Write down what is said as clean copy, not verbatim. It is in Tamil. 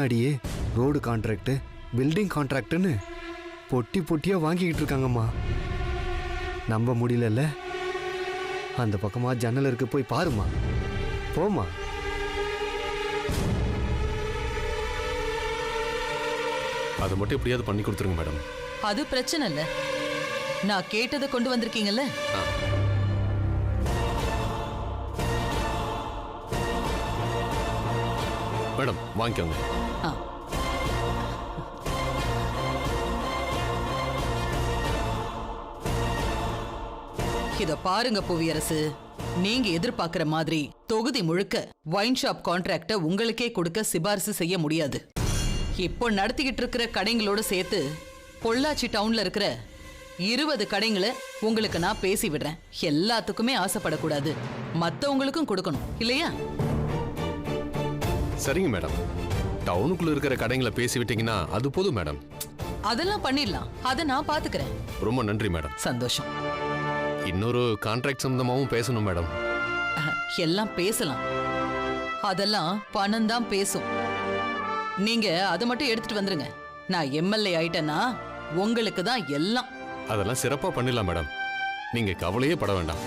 முன்னாடியே ரோடு கான்ட்ராக்ட், பில்டிங் கான்ட்ராக்ட்னு பொட்டி பொட்டியா வாங்கிக்கிட்டு இருக்காங்கம்மா. நம்ப முடியலல்ல? அந்த பக்கமா ஜன்னல் இருக்கு, போய் பாருமா. போமா. அதை மட்டும் எப்படியாவது பண்ணி கொடுத்துருங்க மேடம். அது பிரச்சனை இல்ல, நான் கேட்டதை கொண்டு வந்திருக்கீங்கல்ல. மேடம் வாங்கிக்கோங்க. இத பாருங்க புவியரசு, நீங்க எதிர்பார்க்கிற மாதிரி தொகுதி முழுக்க வைன் ஷாப் கான்ட்ராக்ட உங்களுக்கே கொடுக்க சிபாரிசு செய்ய முடியாது. இப்போ நடத்திக்கிட்டு இருக்கிற கடைங்களோட சேர்த்து பொள்ளாச்சி டவுன்ல இருக்கிற 20 கடைங்களை உங்களுக்கு நான் பேசி விடுறேன். எல்லாத்துக்குமே ஆசைப்படக்கூடாது, மத்தவங்களுக்கும் கொடுக்கணும் இல்லையா? சரிங்க மேடம், டவுனுக்குள்ள இருக்கிற கடைங்களை பேசி விட்டீங்கன்னா அது போதும் மேடம். அதெல்லாம் பண்ணிடலாம், அதை நான் பாத்துக்கிறேன். ரொம்ப நன்றி மேடம். சந்தோஷம். இன்னொரு கான்ட்ராக்ட் சம்பந்தமாவும் பேசணும் மேடம். எல்லாம் பேசலாம், அதெல்லாம் பணம் தான் பேசும். நீங்க அதை மட்டும் எடுத்துட்டு வந்துருங்க. நான் எம்எல்ஏ ஆயிட்டேன்னா உங்களுக்கு தான் எல்லாம். அதெல்லாம் சிறப்பா பண்ணிடலாம் மேடம், நீங்க கவலையே பட வேண்டாம்.